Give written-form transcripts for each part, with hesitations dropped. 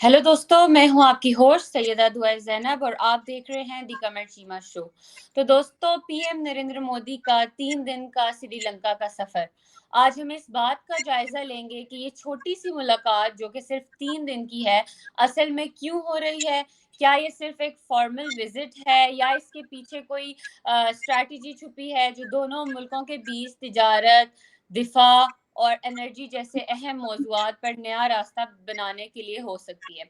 Hello दोस्तों, मैं हूं आपकी होस्ट सैयदा दुआ ज़ैनब और आप देख रहे हैं दी कमर चीमा शो। तो दोस्तों, पीएम नरेंद्र मोदी का 3 दिन का श्रीलंका का सफर। आज हम इस बात का जायजा लेंगे कि ये छोटी सी मुलाकात जो कि सिर्फ 3 दिन की है, असल में क्यों हो रही है। क्या ये सिर्फ एक फॉर्मल विजिट है या इसके पीछे कोई स्ट्रैटेजी छुपी है जो दोनों मुल्कों के बीच तिजारत, दिफा और एनर्जी जैसे अहम मौजुआत पर नया रास्ता बनाने के लिए हो सकती है।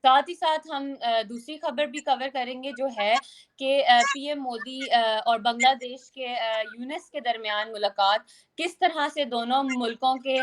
साथ ही साथ हम दूसरी खबर भी कवर करेंगे जो है कि पीएम मोदी और बांग्लादेश के यूनिस के दरमियान मुलाकात किस तरह से दोनों मुल्कों के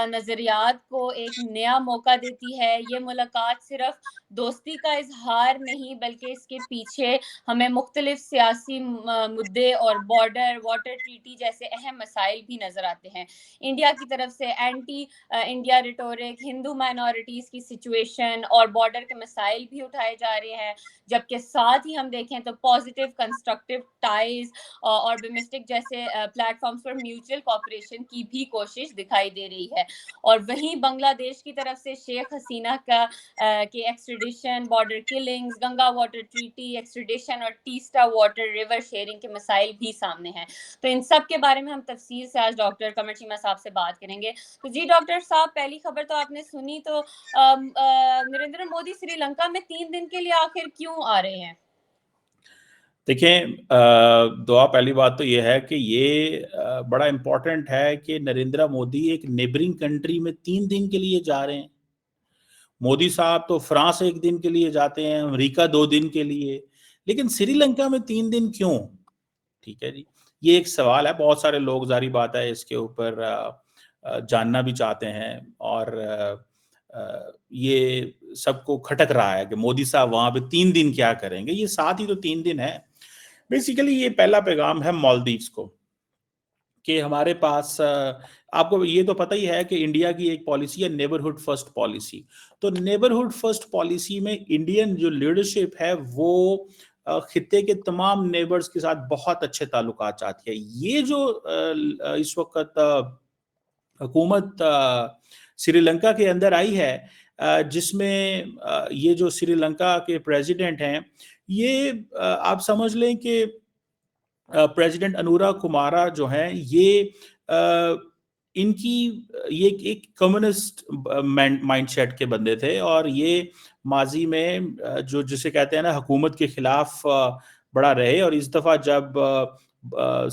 नज़रियात को एक नया मौका देती है। ये मुलाकात सिर्फ दोस्ती का इजहार नहीं बल्कि इसके पीछे हमें मुख्तलिफ सियासी मुद्दे और बॉर्डर वाटर ट्रीटी जैसे अहम मसाइल भी नज़र आते हैं। इंडिया की तरफ से anti India rhetoric, Hindu minorities की सिचुएशन और बॉर्डर के मसाइल भी उठाए जा रहे हैं, जबकि साथ ही हम देखें तो पॉजिटिव कंस्ट्रक्टिव टाइज और डोमेस्टिक जैसे प्लेटफॉर्म्स पर म्यूचुअल कोऑपरेशन की भी कोशिश दिखाई दे रही है। और वहीं बांग्लादेश की तरफ से शेख हसीना का के extradition, border killings, Ganga water treaty extradition और टीस्टा वाटर रिवर शेयरिंग के मसाइल भी सामने हैं। तो इन सब के बारे में हम तफसील से आज डॉक्टर कमर चीमा साहब से बात करेंगे। तो जी डॉक्टर साहब, पहली खबर तो आपने सुनी, तो नरेंद्र मोदी श्रीलंका में 3 दिन के लिए आखिर क्यों आ रहे हैं? देखें, दुआ पहली बात तो ये है कि ये बड़ा इम्पोर्टेंट है कि नरेंद्र मोदी एक नेबरिंग कंट्री में 3 दिन के लिए जा रहे हैं। मोदी साहब तो फ्रांस 1 दिन के लिए जाते हैं, अमेरिका 2 दिन के लिए, लेकिन श्रीलंका में 3 दिन क्यों? ठीक है जी, ये एक सवाल है। बहुत सारे लोग, जारी बात है, इसके ऊपर जानना भी चाहते हैं और ये सबको खटक रहा है कि मोदी साहब वहां पे 3 दिन क्या करेंगे। ये साथ ही तो 3 दिन है। बेसिकली ये पहला पैगाम है मालदीव्स को कि हमारे पास आपको ये तो पता ही है कि इंडिया की एक पॉलिसी है नेबरहुड फर्स्ट पॉलिसी। तो नेबरहुड फर्स्ट पॉलिसी में इंडियन जो लीडरशिप है वो खित्ते के तमाम नेबर्स के साथ बहुत अच्छे ताल्लुकात चाहती है। ये जो इस वक्त हुकूमत श्रीलंका के अंदर आई है, जिसमें ये जो श्रीलंका के प्रेसिडेंट हैं, ये आप समझ लें कि प्रेसिडेंट अनुरा कुमारा जो हैं, ये इनकी ये एक कम्युनिस्ट माइंडसेट के बंदे थे और ये माजी में जो जिसे कहते हैं ना हुकूमत के खिलाफ बड़ा रहे। और इस दफ़ा जब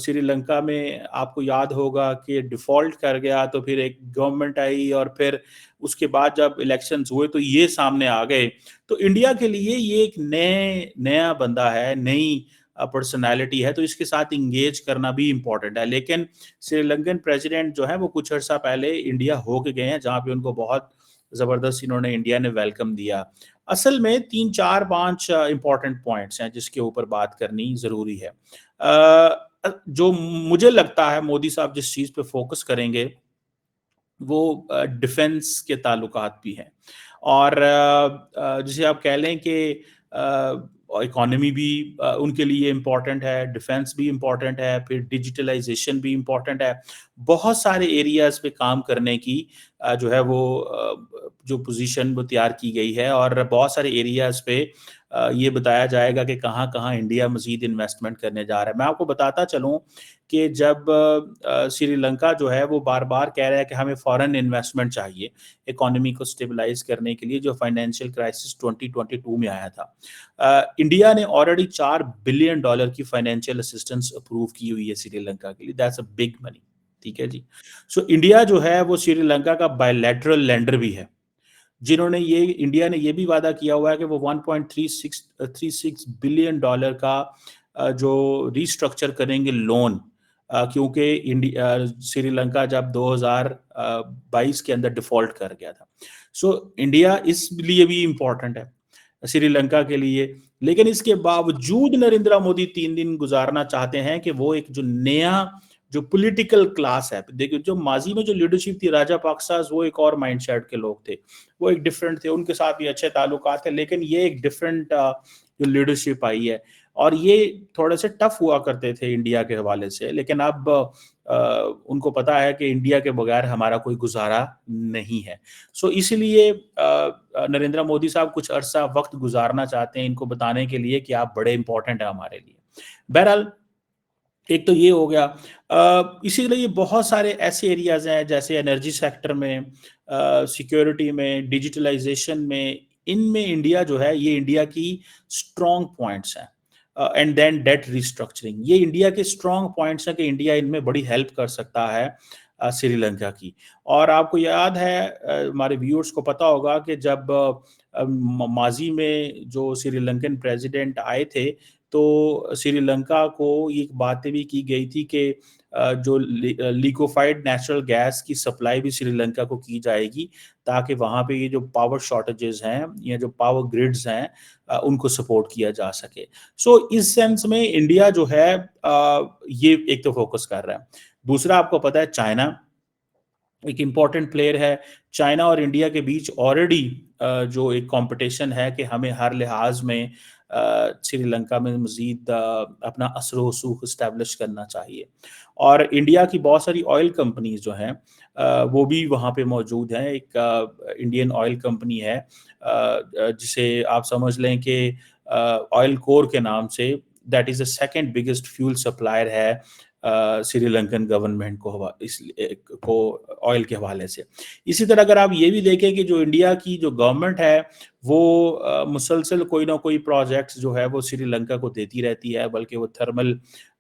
श्रीलंका में आपको याद होगा कि डिफ़ॉल्ट कर गया तो फिर एक गवर्नमेंट आई और फिर उसके बाद जब इलेक्शंस हुए तो ये सामने आ गए। तो इंडिया के लिए ये एक नया बंदा है, नई पर्सनालिटी है, तो इसके साथ इंगेज करना भी इम्पोर्टेंट है। लेकिन श्रीलंकन प्रेसिडेंट जो है वो कुछ अर्सा पहले इंडिया होके गए हैं, जहाँ पे उनको बहुत ज़बरदस्त इन्होंने इंडिया ने वेलकम दिया। असल में 3 4 5 इंपॉर्टेंट पॉइंट्स हैं जिसके ऊपर बात करनी ज़रूरी है। जो मुझे लगता है मोदी साहब जिस चीज़ पे फोकस करेंगे वो डिफेंस के ताल्लुकात भी हैं। और जिसे आप कह लें कि इकोनॉमी भी उनके लिए इम्पॉर्टेंट है, डिफेंस भी इम्पॉर्टेंट है, फिर डिजिटलाइजेशन भी इम्पॉर्टेंट है। बहुत सारे एरियाज़ पे काम करने की जो है वो जो पोजीशन वो तैयार की गई है और बहुत सारे एरियाज़ पे ये बताया जाएगा कि कहाँ-कहाँ इंडिया मज़ीद इन्वेस्टमेंट करने जा रहा है। मैं आपको बताता चलूँ कि जब श्रीलंका जो है वो बार-बार कह रहा है कि हमें फॉरेन इन्वेस्टमेंट चाहिए, इकोनॉमी को स्टेबलाइज़ करने के लिए, जो फाइनेंशियल क्राइसिस 2022 में आया था। इंडिया ने ऑलरेडी $4 बिलियन की फाइनेंशियल असिस्टेंस अप्रूव की हुई है श्रीलंका के लिए। दैट्स अ बिग मनी, ठीक है जी। सो इंडिया जो है वो श्रीलंका का बायलैटरल लेंडर भी है, जिन्होंने ये इंडिया ने ये भी वादा किया हुआ है कि वो $1.36 बिलियन का जो रिस्ट्रक्चर करेंगे लोन, क्योंकि श्रीलंका जब 2022 के अंदर डिफॉल्ट कर गया था। सो इंडिया इसलिए भी इम्पोर्टेंट है श्रीलंका के लिए। लेकिन इसके बावजूद नरेंद्र मोदी 3 दिन गुजारना चाहते हैं कि वो एक जो नया जो पॉलिटिकल क्लास है, देखिए जो माजी में जो लीडरशिप थी राजा पाक्सास, वो एक और माइंडसेट के लोग थे, वो एक डिफरेंट थे, उनके साथ भी अच्छे ताल्लुकात थे। लेकिन ये एक डिफरेंट जो लीडरशिप आई है और ये थोड़े से टफ हुआ करते थे इंडिया के हवाले से। लेकिन अब उनको पता है कि इंडिया के बगैर हमारा कोई गुजारा नहीं है। सो इसीलिए नरेंद्र मोदी साहब कुछ अरसा वक्त गुजारना चाहते हैं इनको बताने के लिए कि आप बड़े इंपॉर्टेंट हैं हमारे लिए। बहरहाल एक तो ये हो गया। इसीलिए बहुत सारे ऐसे एरियाज हैं जैसे एनर्जी सेक्टर में, सिक्योरिटी में, डिजिटलाइजेशन में, इनमें इंडिया जो है ये इंडिया की स्ट्रॉन्ग पॉइंट्स हैं। एंड देन डेट रिस्ट्रक्चरिंग, ये इंडिया के स्ट्रॉन्ग पॉइंट्स हैं कि इंडिया इनमें बड़ी हेल्प कर सकता है श्रीलंका की। और आपको याद है, हमारे व्यूअर्स को पता होगा कि जब माजी में जो श्रीलंकन प्रेसिडेंट आए थे तो श्रीलंका को ये बातें भी की गई थी कि जो लिक्विफाइड नेचुरल गैस की सप्लाई भी श्रीलंका को की जाएगी ताकि वहाँ पे ये जो पावर शॉर्टेजेस हैं या जो पावर ग्रिड्स हैं उनको सपोर्ट किया जा सके। सो इस सेंस में इंडिया जो है ये एक तो फोकस कर रहा है। दूसरा आपको पता है चाइना एक इम्पॉर्टेंट प्लेयर है। चाइना और इंडिया के बीच ऑलरेडी जो एक कंपटीशन है कि हमें हर लिहाज में श्रीलंका में मजीद अपना असर वसूख इस्टेब्लिश करना चाहिए। और इंडिया की बहुत सारी ऑयल कंपनीज जो हैं वो भी वहाँ पे मौजूद हैं। एक इंडियन ऑयल कंपनी है जिसे आप समझ लें कि ऑयल कोर के नाम से, that is the second biggest fuel supplier है श्रीलंकन गवर्नमेंट को ऑयल के हवाले से। इसी तरह अगर आप ये भी देखें कि जो इंडिया की जो गवर्नमेंट है वो मुसलसल कोई ना कोई प्रोजेक्ट्स जो है वो श्रीलंका को देती रहती है, बल्कि वो थर्मल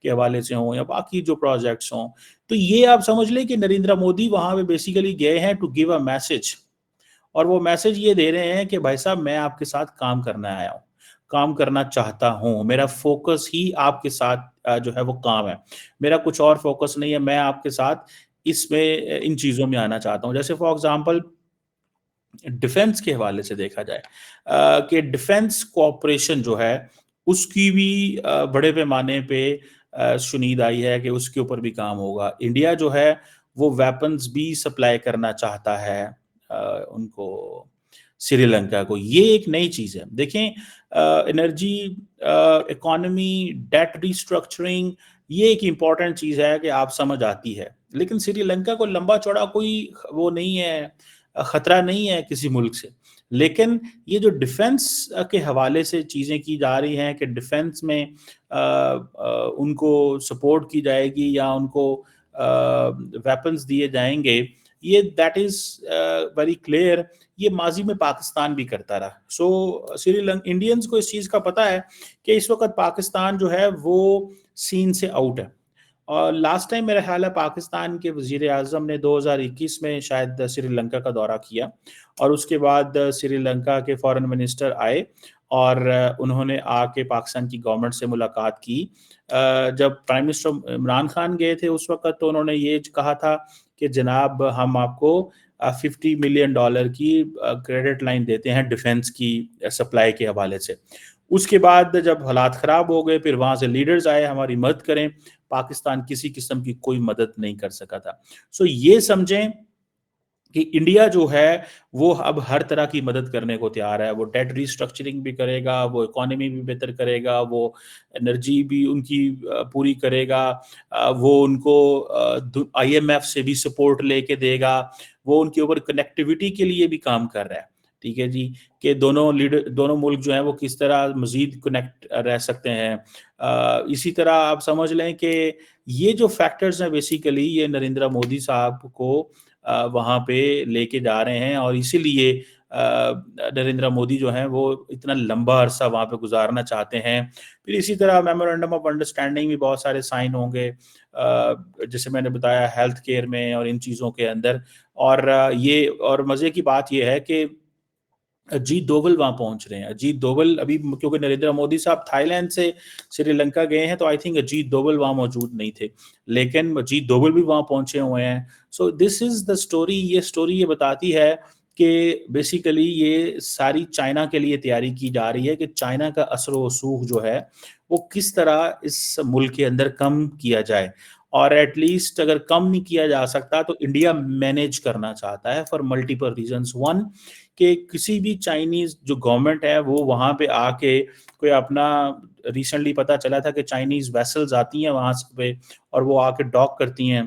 के हवाले से हों या बाकी जो प्रोजेक्ट्स हों। तो ये आप समझ लें कि नरेंद्र मोदी वहाँ पे बेसिकली गए हैं टू गिव अ मैसेज, और वो मैसेज ये दे रहे हैं कि भाई साहब मैं आपके साथ काम करने आया हूँ, काम करना चाहता हूँ, मेरा फोकस ही आपके साथ जो है वो काम है, मेरा कुछ और फोकस नहीं है, मैं आपके साथ इसमें इन चीज़ों में आना चाहता हूँ। जैसे फॉर एग्जांपल डिफेंस के हवाले से देखा जाए कि डिफेंस कोऑपरेशन जो है उसकी भी बड़े पैमाने पे शुनीद आई है कि उसके ऊपर भी काम होगा। इंडिया जो है वो वेपन्स भी सप्लाई करना चाहता है उनको, श्रीलंका को। ये एक नई चीज़ है। देखें एनर्जी, इकोनॉमी, डेट रिस्ट्रक्चरिंग, ये एक इम्पॉर्टेंट चीज़ है कि आप समझ आती है, लेकिन श्रीलंका को लंबा चौड़ा कोई वो नहीं है, खतरा नहीं है किसी मुल्क से। लेकिन ये जो डिफेंस के हवाले से चीज़ें की जा रही हैं कि डिफेंस में उनको सपोर्ट की जाएगी या उनको वेपन्स दिए जाएंगे, ये दैट इज़ वेरी क्लियर, ये माजी में पाकिस्तान भी करता रहा। सो श्रीलंका इंडियंस को इस चीज़ का पता है कि इस वक्त पाकिस्तान जो है वो सीन से आउट है। और लास्ट टाइम मेरा ख्याल है पाकिस्तान के वज़ीर आज़म ने 2021 में शायद श्रीलंका का दौरा किया, और उसके बाद श्रीलंका के फॉरेन मिनिस्टर आए और उन्होंने आके पाकिस्तान की गवर्नमेंट से मुलाकात की। जब प्राइम मिनिस्टर इमरान खान गए थे उस वक्त तो उन्होंने ये कहा था कि जनाब हम आपको $50 मिलियन की क्रेडिट लाइन देते हैं डिफेंस की सप्लाई के हवाले से। उसके बाद जब हालात ख़राब हो गए फिर वहाँ से लीडर्स आए हमारी मदद करें, पाकिस्तान किसी किस्म की कोई मदद नहीं कर सका था। सो ये समझें कि इंडिया जो है वो अब हर तरह की मदद करने को तैयार है। वो डेट रिस्ट्रक्चरिंग भी करेगा, वो इकोनॉमी भी बेहतर करेगा, वो एनर्जी भी उनकी पूरी करेगा, वो उनको IMF से भी सपोर्ट लेके देगा, वो उनके ऊपर कनेक्टिविटी के लिए भी काम कर रहा है। ठीक है जी, कि दोनों मुल्क जो हैं वो किस तरह मजीद कनेक्ट रह सकते हैं। इसी तरह आप समझ लें कि ये जो फैक्टर्स हैं बेसिकली ये नरेंद्र मोदी साहब को वहाँ पे लेके जा रहे हैं, और इसीलिए नरेंद्र मोदी जो हैं वो इतना लंबा अरसा वहाँ पे गुजारना चाहते हैं। फिर इसी तरह मेमोरेंडम ऑफ अंडरस्टैंडिंग भी बहुत सारे साइन होंगे, जैसे मैंने बताया हेल्थ केयर में और इन चीज़ों के अंदर। और ये और मज़े की बात ये है कि अजीत डोभाल वहाँ पहुँच रहे हैं। अजीत डोभाल अभी क्योंकि नरेंद्र मोदी साहब थाईलैंड से श्रीलंका गए हैं तो आई थिंक अजीत डोभाल वहाँ मौजूद नहीं थे, लेकिन अजीत डोभाल भी वहाँ पहुँचे हुए हैं। So this is the story. ये स्टोरी ये बताती है कि बेसिकली ये सारी चाइना के लिए तैयारी की जा रही है कि चाइना का असर व रसूख जो है वो किस तरह इस मुल्क के अंदर कम किया जाए, और एटलीस्ट अगर कम नहीं किया जा सकता तो इंडिया मैनेज करना चाहता है फॉर मल्टीपल रीजंस। वन, कि किसी भी चाइनीज जो गवर्नमेंट है वो वहाँ पे आके कोई अपना, रिसेंटली पता चला था कि चाइनीज वेसल्स आती हैं वहाँ पे और वो आके डॉक करती हैं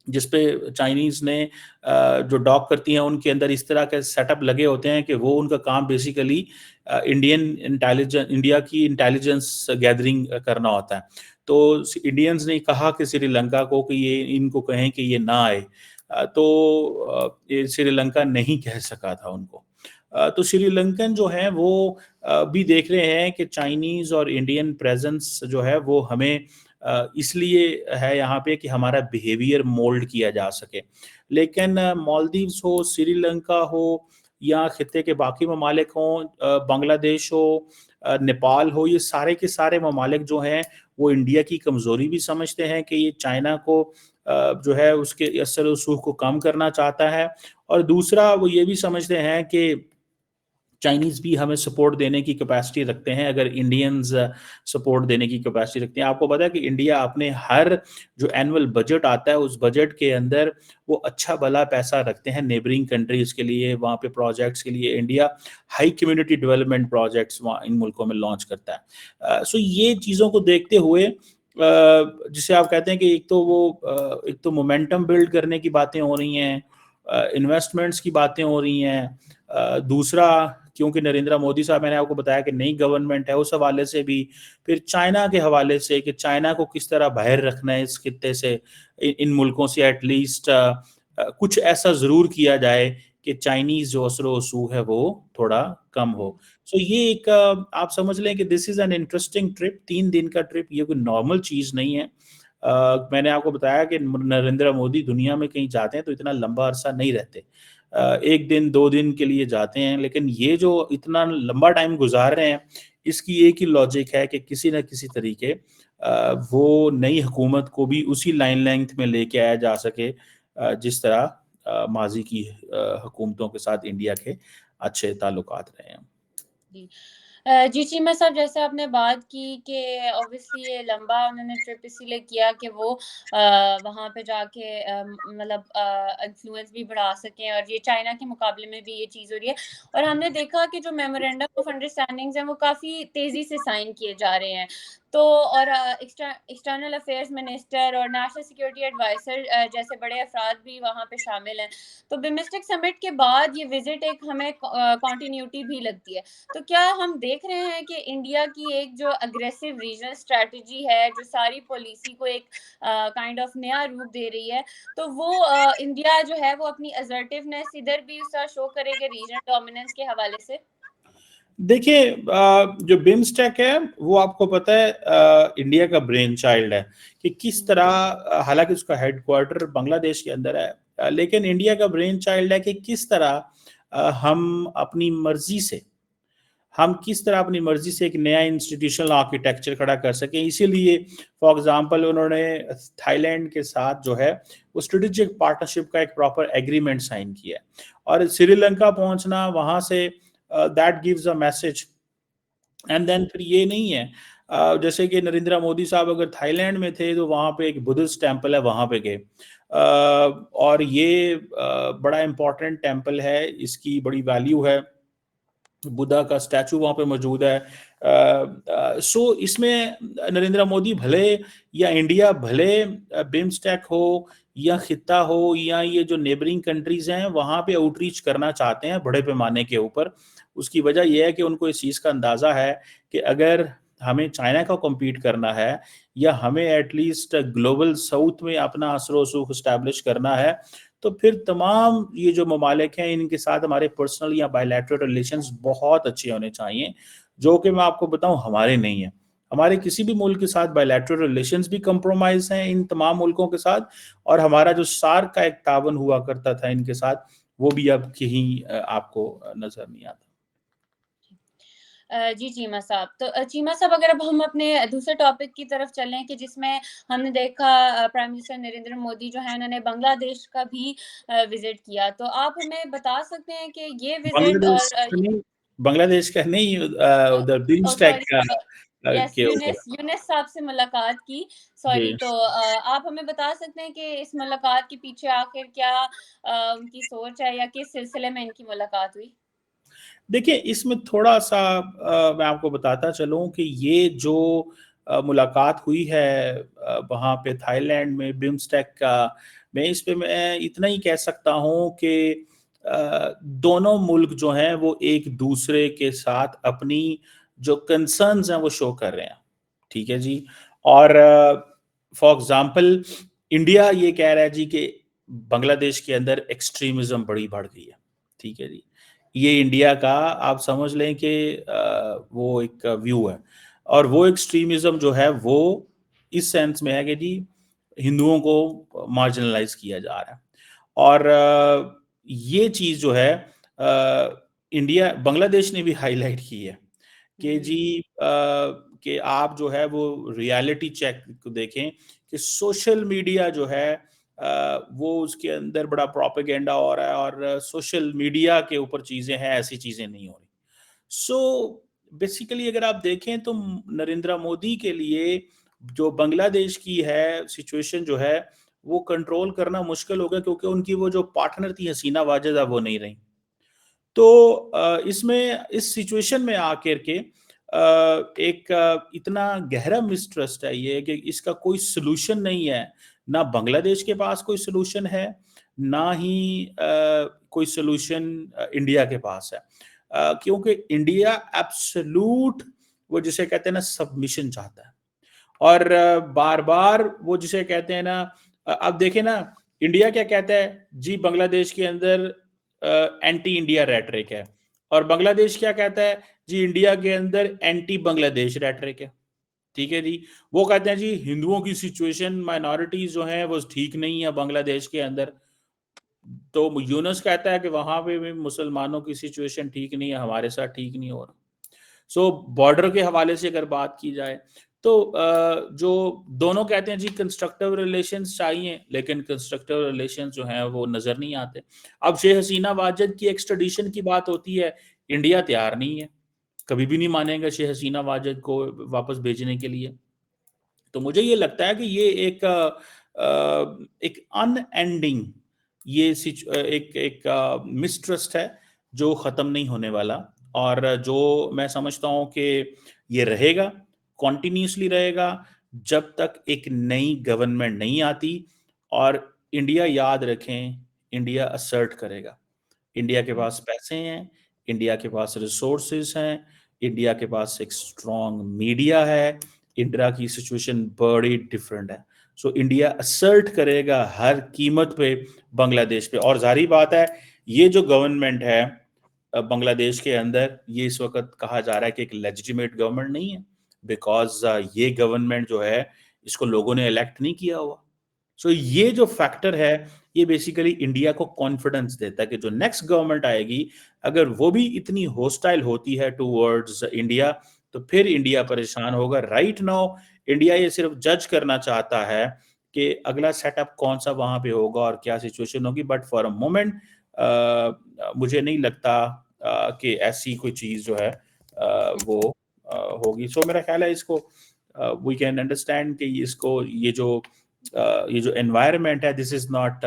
जिसपे चाइनीज ने जो डॉक करती हैं उनके अंदर इस तरह के सेटअप लगे होते हैं कि वो उनका काम बेसिकली इंडिया की इंटेलिजेंस गैदरिंग करना होता है। तो इंडियंस ने कहा कि श्रीलंका को कि ये इनको कहें कि ये ना आए, ये श्रीलंका नहीं कह सका था उनको। तो श्रीलंकन जो है वो भी देख रहे हैं कि चाइनीज और इंडियन प्रेजेंस जो है वो हमें इसलिए है यहाँ पे कि हमारा बिहेवियर मोल्ड किया जा सके। लेकिन मालदीव्स हो, श्रीलंका हो या खित्ते के बाकी ममालिक हों, बांग्लादेश हो, नेपाल हो, ये सारे के सारे ममालिक जो हैं वो इंडिया की कमज़ोरी भी समझते हैं कि ये चाइना को जो है उसके असर रसूख को कम करना चाहता है, और दूसरा वो ये भी समझते हैं कि चाइनीज भी हमें सपोर्ट देने की कैपेसिटी रखते हैं अगर इंडियंस सपोर्ट देने की कैपेसिटी रखते हैं। आपको पता है कि इंडिया अपने हर जो एनुअल बजट आता है उस बजट के अंदर वो अच्छा भला पैसा रखते हैं नेबरिंग कंट्रीज के लिए, वहाँ पे प्रोजेक्ट्स के लिए। India high community development projects वहाँ इन मुल्कों में लॉन्च करता है। सो ये चीज़ों को देखते हुए जिसे आप कहते हैं कि एक तो मोमेंटम बिल्ड करने की बातें हो रही हैं, इन्वेस्टमेंट्स की बातें हो रही हैं, दूसरा क्योंकि नरेंद्र मोदी साहब, मैंने आपको बताया कि नई गवर्नमेंट है, उस हवाले से भी, फिर चाइना के हवाले से कि चाइना को किस तरह बाहर रखना है इस खित्ते से, इन मुल्कों से एटलीस्ट कुछ ऐसा ज़रूर किया जाए कि चाइनीज़ जो असर रसूख है वो थोड़ा कम हो। सो ये एक आप समझ लें कि this is an interesting trip, 3 दिन का ट्रिप, ये कोई नॉर्मल चीज़ नहीं है। मैंने आपको बताया कि नरेंद्र मोदी दुनिया में कहीं जाते हैं तो इतना लंबा अरसा नहीं रहते। 1 दिन 2 दिन के लिए जाते हैं, लेकिन ये जो इतना लंबा टाइम गुजार रहे हैं, इसकी एक ही लॉजिक है कि किसी न किसी तरीके वो नई हुकूमत को भी उसी लाइन लेंथ में लेके आया जा सके जिस तरह माजी की हुकूमतों के साथ इंडिया के अच्छे ताल्लुकात रहे हैं। जी। जी चीमा साहब, जैसे आपने बात की कि ऑब्वियसली ये लंबा उन्होंने ट्रिप इसीलिए किया कि वो वहाँ पे जाके मतलब इन्फ्लुएंस भी बढ़ा सकें, और ये चाइना के मुकाबले में भी ये चीज़ हो रही है। और हमने देखा कि जो मेमोरेंडम ऑफ अंडरस्टैंडिंग्स हैं वो काफ़ी तेज़ी से साइन किए जा रहे हैं। तो और एक्सटर्नल अफेयर्स मिनिस्टर और नेशनल सिक्योरिटी एडवाइज़र जैसे बड़े अफराद भी वहाँ पे शामिल हैं। तो बिमस्टेक समिट के बाद ये विज़िट एक हमें कंटिन्यूटी भी लगती है। तो क्या हम देख रहे हैं कि इंडिया की एक जो अग्रेसिव रीजनल स्ट्रैटेजी है, जो सारी पॉलिसी को एक काइंड ऑफ नया रूप दे रही है, तो वो इंडिया जो है वो अपनी असर्टिवनेस इधर भी उसका शो करेगा रीजनल डोमिनेंस के हवाले से? देखिए, जो बिम्स्टेक है वो आपको पता है इंडिया का ब्रेन चाइल्ड है कि किस तरह, हालांकि उसका हेडक्वार्टर बांग्लादेश के अंदर है, लेकिन इंडिया का ब्रेन चाइल्ड है कि किस तरह हम किस तरह अपनी मर्जी से एक नया इंस्टीट्यूशनल आर्किटेक्चर खड़ा कर सकें। इसीलिए फॉर एग्जांपल उन्होंने थाईलैंड के साथ जो है वो स्ट्रेटेजिक पार्टनरशिप का एक प्रॉपर एग्रीमेंट साइन किया है, और श्रीलंका पहुंचना वहां से that gives a message. And then फिर ये नहीं है, जैसे कि नरेंद्र मोदी साहब अगर थाईलैंड में थे तो वहाँ पे एक बुद्धिस्ट टेम्पल है, वहाँ पे गए, और ये बड़ा इम्पोर्टेंट टेम्पल है, इसकी बड़ी वैल्यू है, बुद्धा का स्टैचू वहाँ पे मौजूद है। सो इसमें नरेंद्र मोदी भले या इंडिया भले बिम्स्टेक हो या खित्ता हो या ये जो नेबरिंग कंट्रीज हैं वहाँ पे आउटरीच करना चाहते हैं बड़े पैमाने के ऊपर। उसकी वजह यह है कि उनको इस चीज़ का अंदाज़ा है कि अगर हमें चाइना का कम्पीट करना है या हमें एटलीस्ट ग्लोबल साउथ में अपना असर वसूख इस्टेब्लिश करना है, तो फिर तमाम ये जो ममालिक हैं इनके साथ हमारे पर्सनल या बायलैटरल रिलेशंस बहुत अच्छे होने चाहिए, जो कि मैं आपको बताऊं हमारे नहीं है। हमारे किसी भी मुल्क के साथ बायलैटरल रिलेशंस भी कंप्रोमाइज हैं इन तमाम मुल्कों के साथ, और हमारा जो सार्क का एक तावन हुआ करता था इनके साथ वो भी अब कहीं आपको नजर नहीं आता। जी चीमा साहब, तो चीमा साहब, अगर अब हम अपने दूसरे टॉपिक की तरफ चलें कि जिसमें हमने देखा प्राइम मिनिस्टर नरेंद्र मोदी जो है उन्होंने बांग्लादेश का भी विजिट किया, तो आप हमें बता सकते हैं कि ये विजिट बांग्लादेश और का नहीं, बांग्लादेश का नहीं, उधर बिम्स्टेक सॉरी, का यस, के ऊपर। यूनिस यूनिस साहब से मुलाकात की, जी, सॉरी। तो आप हमें बता सकते हैं कि इस मुलाकात के पीछे आखिर क्या उनकी सोच है या किस सिलसिले में इनकी मुलाकात हुई? देखिए इसमें थोड़ा-सा मैं आपको बताता चलूँ कि ये जो मुलाकात हुई है वहाँ पे थाईलैंड में बिम्स्टेक का, मैं इस पे मैं इतना ही कह सकता हूँ कि दोनों मुल्क जो हैं वो एक दूसरे के साथ अपनी जो कंसर्न्स हैं वो शो कर रहे हैं, ठीक है जी। और फॉर एग्जांपल इंडिया ये कह रहा है जी कि बांग्लादेश के अंदर एक्सट्रीमिज्म बड़ी बढ़ गई है, ठीक है जी। ये इंडिया का आप समझ लें कि वो एक व्यू है, और वो एक्सट्रीमिज्म जो है वो इस सेंस में है कि जी हिंदुओं को मार्जिनलाइज किया जा रहा है। और ये चीज जो है इंडिया बांग्लादेश ने भी हाईलाइट की है कि जी कि आप जो है वो रियलिटी चेक को देखें कि सोशल मीडिया जो है वो उसके अंदर बड़ा प्रोपेगेंडा हो रहा है, और सोशल मीडिया के ऊपर चीजें हैं, ऐसी चीजें नहीं हो रही। सो बेसिकली अगर आप देखें तो नरेंद्र मोदी के लिए जो बांग्लादेश की है सिचुएशन जो है वो कंट्रोल करना मुश्किल हो गया, क्योंकि उनकी वो जो पार्टनर थी हसीना वाजेदा वो नहीं रही। तो इसमें इस सिचुएशन में आकर के एक इतना गहरा मिसट्रस्ट है ये कि इसका कोई सोल्यूशन नहीं है। ना बांग्लादेश के पास कोई सोल्यूशन है, ना ही कोई सोल्यूशन इंडिया के पास है, क्योंकि इंडिया एब्सोल्यूट वो जिसे कहते हैं ना सबमिशन चाहता है। और बार बार वो जिसे कहते हैं ना, अब देखें ना इंडिया क्या कहता है जी, बांग्लादेश के अंदर एंटी इंडिया रेटरिक है, और बांग्लादेश क्या कहता है जी इंडिया के अंदर एंटी बांग्लादेश रेटरिक है, ठीक है जी। वो कहते हैं जी हिंदुओं की सिचुएशन माइनॉरिटीज जो है वो ठीक नहीं है बांग्लादेश के अंदर, तो यूनुस कहता है कि वहां पे भी मुसलमानों की सिचुएशन ठीक नहीं है, हमारे साथ ठीक नहीं हो रहा। सो बॉर्डर के हवाले से अगर बात की जाए तो जो दोनों कहते हैं जी कंस्ट्रक्टिव रिलेशंस चाहिए, लेकिन कंस्ट्रक्टिव रिलेशंस जो हैं वो नजर नहीं आते। अब शेख हसीना वाजिद की एक्सट्रेडिशन की बात होती है, इंडिया तैयार नहीं है, कभी भी नहीं मानेगा शेख हसीना वाजिद को वापस भेजने के लिए। तो मुझे ये लगता है कि ये एक अनएंडिंग ये एक एक मिसट्रस्ट है जो खत्म नहीं होने वाला, और जो मैं समझता हूँ कि ये रहेगा, कॉन्टिन्यूसली रहेगा जब तक एक नई गवर्नमेंट नहीं आती। और इंडिया याद रखें, इंडिया असर्ट करेगा, इंडिया के पास पैसे हैं, इंडिया के पास रिसोर्सेज हैं, इंडिया के पास एक स्ट्रॉन्ग मीडिया है, इंडिया की सिचुएशन बड़ी डिफरेंट है। सो इंडिया असर्ट करेगा हर कीमत पे बांग्लादेश पे। और जारी बात है ये जो गवर्नमेंट है बांग्लादेश के अंदर, ये इस वक्त कहा जा रहा है कि एक लेजिटिमेट गवर्नमेंट नहीं है, बिकॉज ये गवर्नमेंट जो है इसको लोगों ने इलेक्ट नहीं किया हुआ। सो ये जो फैक्टर है ये बेसिकली इंडिया को कॉन्फिडेंस देता है कि जो नेक्स्ट गवर्नमेंट आएगी अगर वो भी इतनी होस्टाइल होती है टूवर्ड्स इंडिया, तो फिर इंडिया परेशान होगा। राइट नाउ इंडिया ये सिर्फ जज करना चाहता है कि अगला सेटअप कौन सा वहां पे होगा और क्या सिचुएशन होगी, बट फॉर अ मोमेंट मुझे नहीं लगता कि ऐसी कोई चीज जो है वो होगी। सो मेरा ख्याल है इसको वी कैन अंडरस्टैंड कि इसको ये जो एनवायरनमेंट है this is not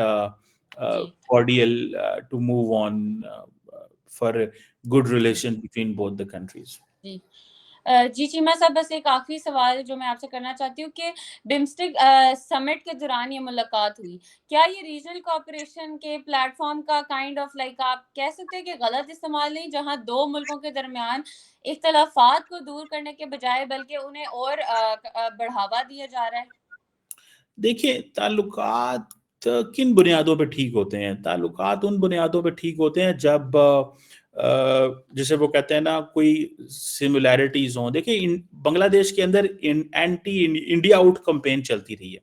cordial to move on for a good relation between both the countries. जी जी चीमा साहब, बस एक आखिरी सवाल जो मैं आपसे करना चाहती हूँ कि बिम्स्टेक समिट के दौरान ये मुलाकात हुई, क्या ये रीजनल कोऑपरेशन के प्लेटफॉर्म का काइंड ऑफ लाइक आप कह सकते हैं कि गलत इस्तेमाल नहीं, जहां दो मुल्कों के दरमियान इख्तलाफात को दूर करने के बजाय बल्कि उन्हें और बढ़ावा दिया जा रहा है? देखिए ताल्लुकात किन बुनियादों पे ठीक होते हैं? ताल्लुकात उन बुनियादों पे ठीक होते हैं जब जैसे वो कहते हैं ना कोई सिमिलैरिटीज हों। देखिए बांग्लादेश के अंदर एंटी इंडिया आउट कैंपेन चलती रही है।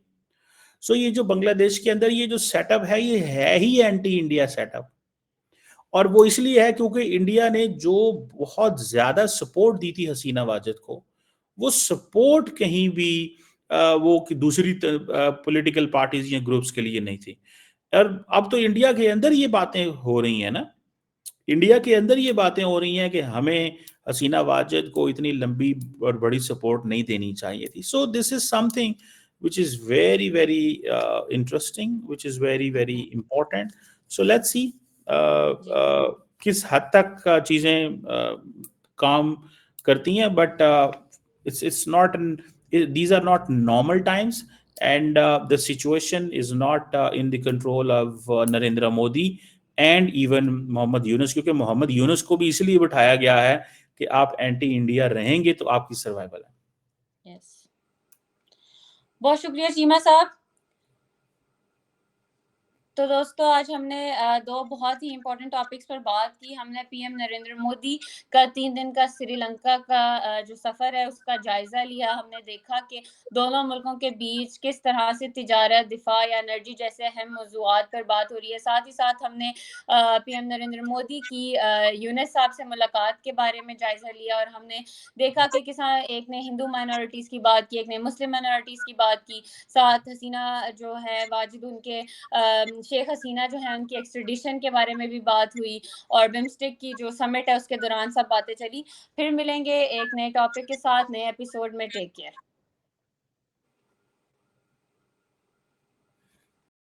सो ये जो बांग्लादेश के अंदर ये जो सेटअप है ये है ही एंटी इंडिया सेटअप, और वो इसलिए है क्योंकि इंडिया ने जो बहुत ज्यादा सपोर्ट दी थी हसीना वाजिद को, वो सपोर्ट कहीं भी वो दूसरी पॉलिटिकल पार्टीज या ग्रुप्स के लिए नहीं थी। और अब तो इंडिया के अंदर ये बातें हो रही हैं ना, इंडिया के अंदर ये बातें हो रही हैं कि हमें हसीना वाजिद को इतनी लंबी और बड़ी सपोर्ट नहीं देनी चाहिए थी। So this is something which is very very interesting, which is very very important. So let's see किस हद तक चीजें काम करती हैं, but it's not, these are not normal times. and the situation is not in the control of Narendra Modi and even Muhammad Yunus, क्योंकि मोहम्मद यूनुस को भी इसलिए बिठाया गया है कि आप एंटी इंडिया रहेंगे तो आपकी सर्वाइवल है। यस, बहुत शुक्रिया चीमा साहब। तो दोस्तों आज हमने दो बहुत ही इम्पोर्टेंट टॉपिक्स पर बात की। हमने पीएम नरेंद्र मोदी का 3 दिन का श्रीलंका का जो सफ़र है उसका जायज़ा लिया। हमने देखा कि दोनों मुल्कों के बीच किस तरह से तिजारत, दिफा या एनर्जी जैसे अहम मौज़ूआत पर बात हो रही है। साथ ही साथ हमने पीएम नरेंद्र मोदी की यूनुस साहब से मुलाकात के बारे में जायज़ा लिया और हमने देखा कि एक ने हिंदू माइनॉरिटीज़ की बात की, एक ने मुस्लिम माइनॉरिटीज़ की बात की। साथ हसीना जो है वाजिद, उनके शेख हसीना जो है उनकी एक्सट्रेडिशन के बारे में भी बात हुई और बिम्स्टेक की जो समिट है उसके दौरान सब बातें चली। फिर मिलेंगे एक नए टॉपिक के साथ नए एपिसोड में। Take care.